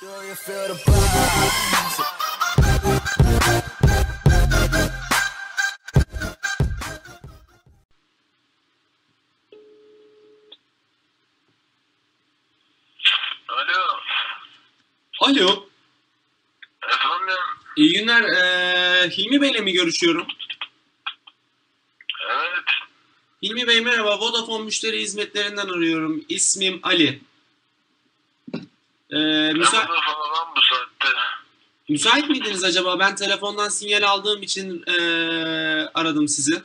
Do you feel the vibes? Alo. Alo. Efendim. İyi günler. Hilmi Bey'le mi görüşüyorum? Evet. Hilmi Bey merhaba. Vodafone müşteri hizmetlerinden arıyorum. İsmim Ali. Ne bu falan bu saatte? Müsait miydiniz acaba? Ben telefondan sinyal aldığım için aradım sizi.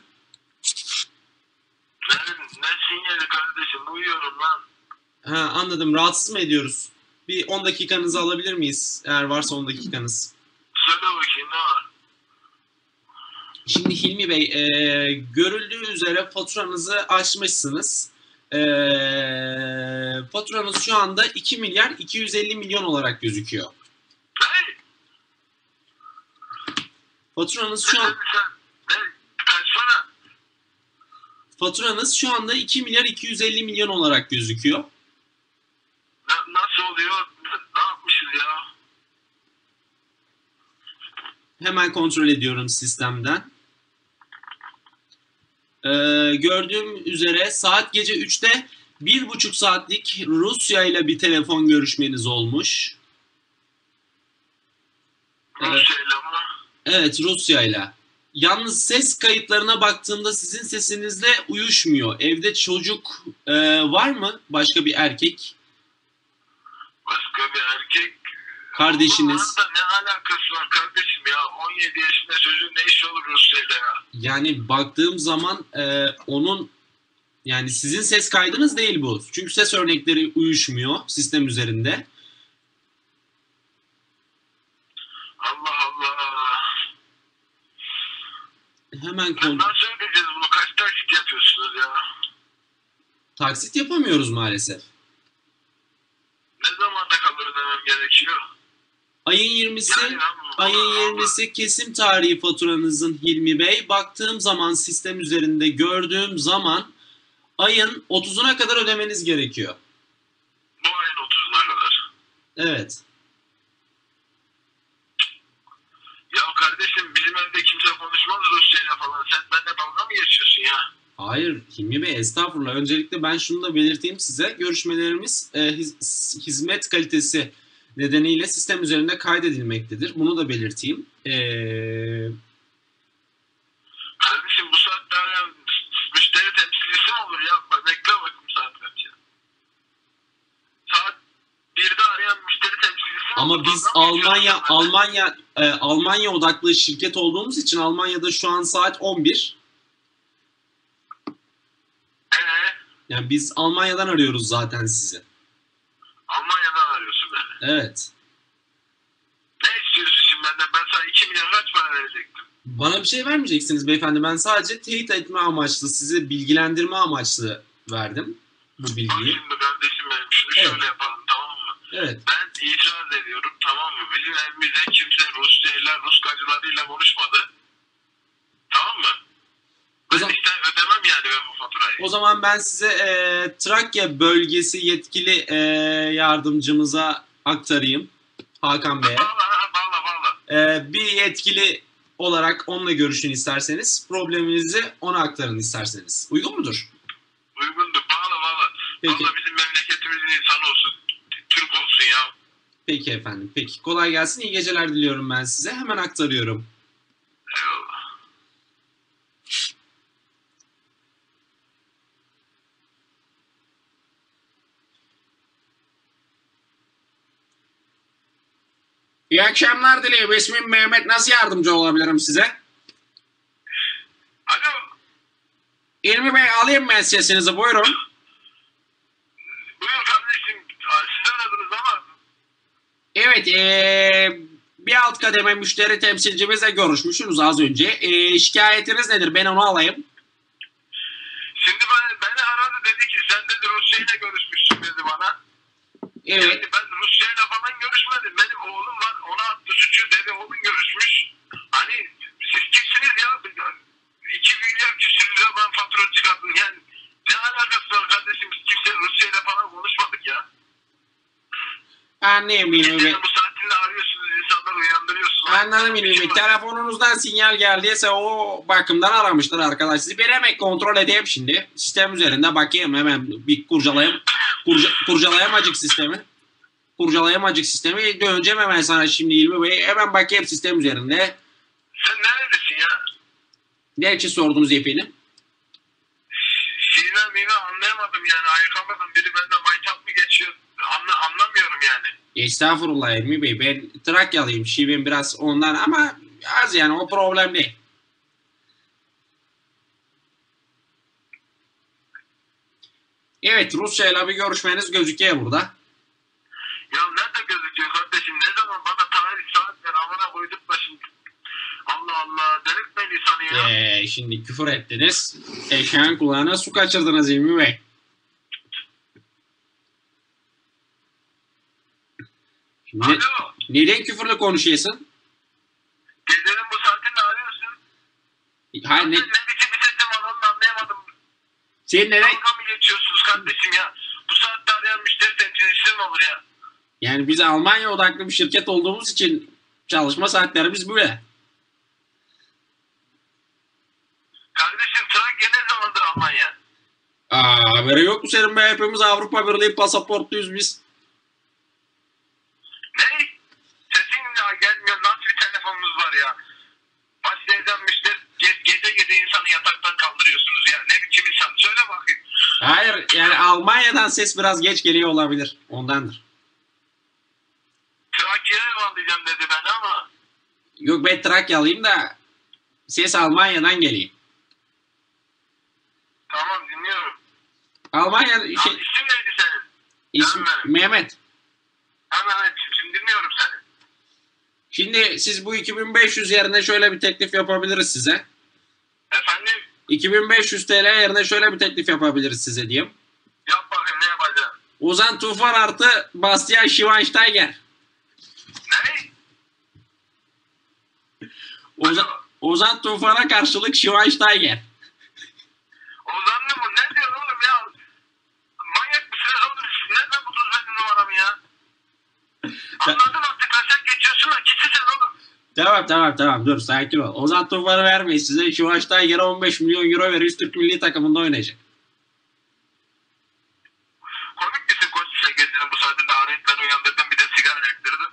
Ne sinyali kardeşim? Uyuyorum lan. Ha, anladım. Rahatsız mı ediyoruz? Bir 10 dakikanızı alabilir miyiz? Eğer varsa 10 dakikanız. Söyle bakayım ne var? Şimdi Hilmi Bey, görüldüğü üzere faturanızı aşmışsınız. Faturanız şu anda 2 milyar 250 milyon olarak gözüküyor. Ne? Faturanız şu an Ne? Kaç para? faturanız şu anda 2 milyar 250 milyon olarak gözüküyor. Nasıl oluyor? Ne yapmışız ya? Hemen kontrol ediyorum sistemden. Gördüğüm üzere saat gece 3'te 1,5 saatlik Rusya ile bir telefon görüşmeniz olmuş. Rusya'yla mı? Evet, Rusya ile. Yalnız ses kayıtlarına baktığımda sizin sesinizle uyuşmuyor. Evde çocuk var mı? Başka bir erkek? Başka bir erkek. Kardeşiniz? Bunun da ne alakası var kardeşim ya? 17 yaşında çocuğun ne işi olur Rusya'yla ya? Yani baktığım zaman onun yani sizin ses kaydınız değil bu. Çünkü ses örnekleri uyuşmuyor sistem üzerinde. Allah Allah. Hemen Nasıl ödeyeceğiz bunu? Kaç taksit yapıyorsunuz ya? taksit yapamıyoruz maalesef. Ne zamanda kadar ödemem gerekiyor? Ayın 20'si kesim tarihi faturanızın Hilmi Bey. Baktığım zaman sistem üzerinde gördüğüm zaman ayın 30'una kadar ödemeniz gerekiyor. Bu ayın 30'una kadar. Evet. Ya kardeşim bizim evde kimse konuşmaz Rusçayla falan. Sen benimle dalga mı geçiyorsun ya? Hayır Hilmi Bey, estağfurullah. Öncelikle ben şunu da belirteyim size. Görüşmelerimiz hizmet kalitesi nedeniyle sistem üzerinde kaydedilmektedir. Bunu da belirteyim. Kardeşim bu saatte arayan müşteri temsilcisi mi olur ya? Bekle bakayım saat kaç ya. Saat 1'de arayan müşteri temsilcisi mi olur? Ama biz Dalga mı geçiyorsun sen? Almanya odaklı şirket olduğumuz için Almanya'da şu an saat 11. Yani biz Almanya'dan arıyoruz zaten sizi. Almanya'dan arıyorsun beni. Evet. Ne istiyorsun şimdi benden? Ben sana 2 milyon kaç para verecektim? Bana bir şey vermeyeceksiniz beyefendi. Ben sadece teyit etme amaçlı, sizi bilgilendirme amaçlı verdim bu Bak bilgiyi. şimdi kardeşim benim şunu Evet. şöyle yapalım tamam mı? Evet. Ben itiraz ediyorum tamam mı? Bizim evimizde kimse Rusçayla, Ruskacılarıyla konuşmadı. Tamam mı? O Ben zaman- işte ödemem yani ben bu faturayı. O zaman ben size Trakya bölgesi yetkili yardımcımıza aktarayım. Hakan Bey'e. Bağla. Bir yetkili olarak onunla görüşün isterseniz. Probleminizi ona aktarın isterseniz. Uygun mudur? Uygundur. Bağla. Peki. Valla bizim memleketimizin insanı olsun. Türk olsun ya. Peki efendim. Peki. Kolay gelsin. İyi geceler diliyorum ben size. Hemen aktarıyorum. Eyvallah. İyi akşamlar dileyim. İsmim Mehmet. Nasıl yardımcı olabilirim size? Alo. İlmi Bey alayım ben sesinizi. Buyurun. Buyur kardeşim. Siz aradınız ama. Evet. Bir alt kademe müşteri temsilcimizle görüşmüşsünüz az önce. Şikayetiniz nedir? Ben onu alayım. Şimdi beni aradı dedi ki sen dedi Rusya'yla görüşmüşsün dedi bana. Evet. Yani ben Rusya'yla falan görüşmedim. Benim oğlum var. Ona attı suçu dedi. Oğlum görüşmüş. Hani siz kimsiniz ya? 2 milyar küsür lira ben fatura çıkarttım. Yani ne alakası var kardeşim? Biz kimse Rusya'yla falan konuşmadık ya. Anlayayım Hilmi Bey. Gecenin bu saatinde arıyorsunuz, insanları uyandırıyorsunuz. Anladım Hilmi Bey. Telefonunuzdan sinyal geldiyse o bakımdan aramıştır arkadaş. Sizi bir hemen kontrol edeyim şimdi. Sistem üzerinde bakayım hemen bir kurcalayayım. Kurcalayamacık sistemi. Kurcalayamacık sistemi. Döneceğim hemen sana şimdi Hilmi Bey. Hemen bakayım sistem üzerinde. Sen neredesin ya? Ne için sordunuz efendim? Şive mive anlayamadım yani, ayıkamadım. Biri benden maytap mı geçiyor? Anlamıyorum yani. Estağfurullah Hilmi Bey. Ben Trakyalıyım. Şivem biraz ondan ama az yani o problem değil. Evet, Rusya ile bir görüşmeniz gözüküyor burada. Ya nerede gözüküyor kardeşim? Ne zaman bana tarih saat ver, amına koyduk da şimdi. Allah Allah, delirtme insanı ya. Şimdi küfür ettiniz. Eşeğin kulağına su kaçırdınız Hilmi Bey. Şimdi Alo, neden küfürle konuşuyorsun? gecenin bu saatinde arıyorsun. Hayır, Ne biçim bir sesim var, onu anlayamadım. sen neden? Dalga mı geçiyorsunuz kardeşim ya? Bu saatte arayan müşteri temsilcisi mi olur ya? Yani biz Almanya odaklı bir şirket olduğumuz için çalışma saatlerimiz böyle. Kardeşim Trakya ne zamandır Almanya? Haberi yok mu senin be? Hepimiz Avrupa Birliği pasaportluyuz biz. Ne? Sesin ya gelmiyor. Nasıl bir telefonunuz var ya? Başlayacağım müşteri. Gece insanı yataktan kaldırıyorsunuz ya. Ne biçim insan? Söyle bakayım. Hayır yani Almanya'dan ses biraz geç geliyor olabilir. Ondandır. Trakya'ya bağlayacağım dedi ben ama. Yok ben Trakyalıyım da ses Almanya'dan geliyor. Tamam, dinliyorum. Almanya Abi, isim neydi senin? ismi Canım benim. Mehmet. Hemen aç. Şimdi dinliyorum seni. Şimdi siz bu 2500 yerine şöyle bir teklif yapabiliriz size. Efendim? 2500 TL yerine şöyle bir teklif yapabiliriz size diyeyim. Yap bakayım, ne yapacağım? Ozan Tufan artı Bastian Schweinsteiger. Ne? Ozan Tufan'a karşılık Schweinsteiger. Ozanlı mı? Ne diyorsun oğlum ya? Manyak mısın oğlum? Nereden buldunuz benim numaramı ya? Anladın artık. Kaçak geçiyorsun da. Gitsin sen oğlum. Tamam dur sakin ol. Ozan Tufan'ı vermeyiz size. Schweinsteiger'e 15 milyon euro veririz. Türk milli takımında oynayacak. Komik misin koç sen, gecenin bu saatinde arayıp beni uyandırdın, bir de sigara yaktırdın.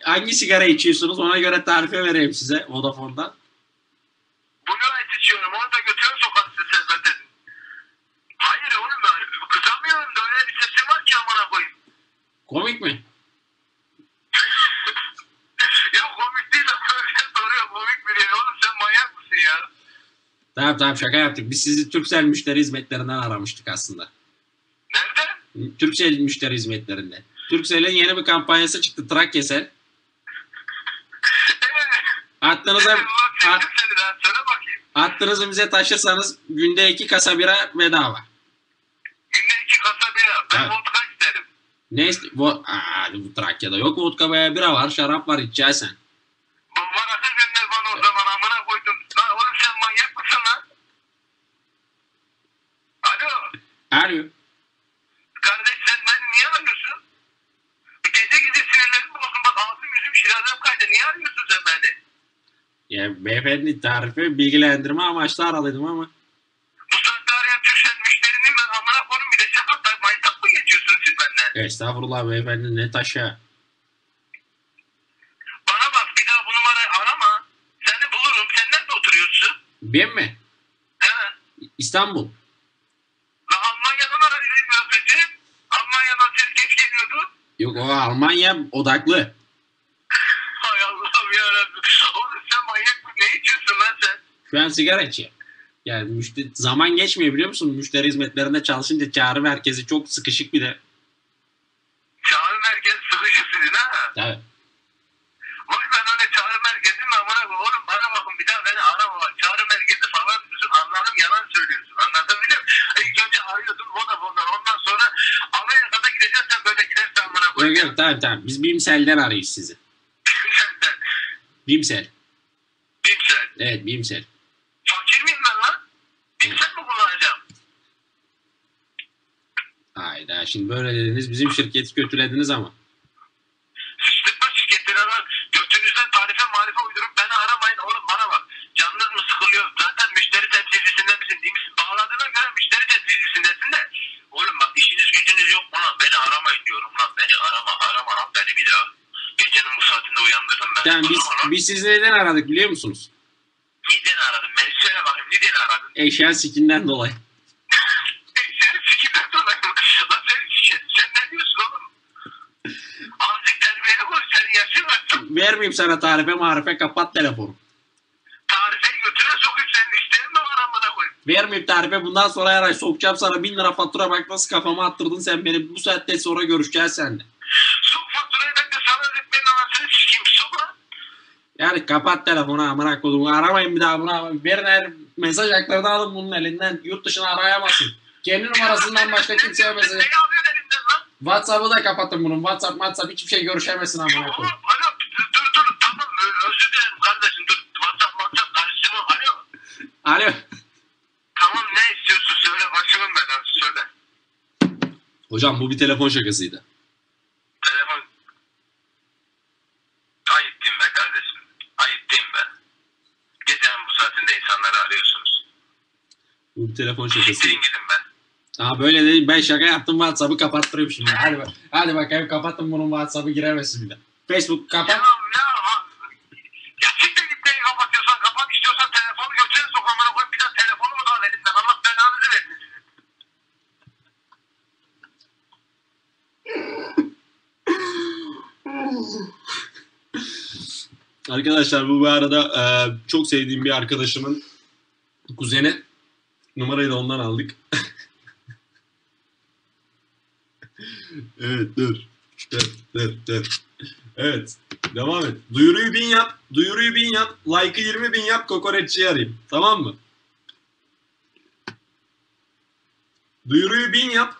Hangi sigara içiyorsunuz? Ona göre tarife vereyim size Vodafone'dan. Blue Light içiyorum, onu da götürün sokarsın sen zaten. Hayır oğlum, ben kızamıyorum da, öyle bir sesim var ki amına koyayım. Komik mi? Ya komik değil ama öyle soruyor, komik mi diye. Oğlum sen manyak mısın ya? Tamam şaka yaptık. Biz sizi Turkcell müşteri hizmetlerinden aramıştık aslında. Nerede? Turkcell müşteri hizmetlerinde. Turkcell'in yeni bir kampanyası çıktı. Trakyasel. Hattınıza, Ulan çektim seni lan, söyle bakayım. hattınızı bize taşırsanız günde 2 kasa bira bedava. Günde 2 kasa bira. Ben Evet. vodka isterim. Ne bu Trakya'da yok vodka veya bira var. Şarap var içeceksen. Bu parası gönder bana o zaman, amına koydum. Lan oğlum sen manyak mısın lan? Alo. Alo. Kardeş sen beni niye arıyorsun? Gece sinirlerim bozuldu. Bak ağzım yüzüm şirazem kaydı. Niye arıyorsun sen beni? Ya beyefendi tarife bilgilendirme amaçlı aradım ama. Bu saatte arayan Türkcell müşterinin ben amına koyayım, bir de şaka maytap mı geçiyorsunuz siz benden? Estağfurullah beyefendi ne taşa. Bana bak, bir daha bu numarayı arama. Seni bulurum. Sen nerede oturuyorsun? Ben mi? He? İstanbul. La Almanya'dan arayayım biraz önce. Almanya'dan ses geç geliyordu. Yok o Almanya odaklı. Hay Allah'ım yarabbim. Oğlum sen manyak mı? Ne içiyorsun lan sen? Şu an sigara içiyor. Yani zaman geçmiyor biliyor musun? Müşteri hizmetlerinde çalışınca çağrı merkezi çok sıkışık bir de. Çağrı merkezi sıkışık sizin ha? Tabii. Vay ben öyle çağrı merkezi mi amına koyayım? Oğlum bana bakın, bir daha beni arama bak. Çağrı merkezi falan diyorsun. Anladım, yalan söylüyorsun. Anladın mı? İlk önce arıyordun Vodafone'dan. Ondan sonra Amerika'da gideceksin, sen böyle gidersen amına koyayım. Yok tamam. Biz Bimsel'den arıyoruz sizi. Senden. Bimsel. Bimsel. Evet Bimsel. Fakir miyim ben lan? Bimsel mi kullanacağım? Hayda şimdi böyle dediniz bizim şirketi kötülediniz ama. Sıçtıkma şirketleri arar. Götünüzden tarife marife uydurup beni aramayın. Oğlum bana bak. Canınız mı sıkılıyor? Zaten müşteri temsilcisinde misin değil misin? Bağladığına göre müşteri temsilcisindesin de. Oğlum bak işiniz gücünüz yok mu lan? Beni aramayın diyorum lan. Beni arama lan beni bir daha. Gecenin bu saatinde uyandırdım ben. Yani biz sizi neden aradık biliyor musunuz? Neden aradın? Beni söyle bakayım. Neden aradın? Eşya sikinden dolayı. Senin sikimden dolayı mı? Lan sen ne diyorsun oğlum? Azıcık terbiyeli konuş. Senin yaşın var. Vermeyeyim sana tarife marife kapat telefonu. Tarifeyi götüne sokayım senin isteğin mi var amına koyayım? Vermeyeyim tarife bundan sonra her ay sokacağım sana 1000 lira fatura bak nasıl kafama attırdın sen beni bu saatten sonra görüşeceğiz seninle. Sok faturayı ben de sana öğretmenin anasını sikeyim. Sok lan. Yani kapat telefonu amına koydum aramayın bir daha buna verin her mesaj haklarını alın bunun elinden yurt dışına arayamazsın. Kendi numarasından başka kimseye mesaj. Ne yapıyorsun elimden lan? WhatsApp'ı da kapatın bunun WhatsApp hiçbir şey görüşemezsin amına Oğlum koyayım. alo dur tamam özür dilerim kardeşim dur. WhatsApp karıştırma alo. Alo. Tamam ne istiyorsun söyle başımın belası söyle. Hocam bu bir telefon şakasıydı. Telefon. Ayıp diyeyim be kardeşim. Ayıp diyeyim be. Gecenin bu saatinde insanları arıyorsunuz. Bu bir telefon şakasıydı. Siktirin gidin be. Aha böyle değil ben şaka yaptım WhatsApp'ı kapattırayım şimdi. Hadi bakayım kapattım bunun WhatsApp'ı giremezsin bir de. Facebook kapat. Ya siktir git neyi kapatıyorsan kapat istiyorsan telefonu götüne sok amına koyayım bir daha telefonu mu da al elimden Allah belanızı versin sizin. Arkadaşlar bu arada çok sevdiğim bir arkadaşımın kuzeni. Numarayı da ondan aldık. Evet dur. Evet devam et. Duyuruyu 1000 yap. Like'ı 20.000 yap. Kokoreççiyi arayayım. Tamam mı? Duyuruyu 1000 yap.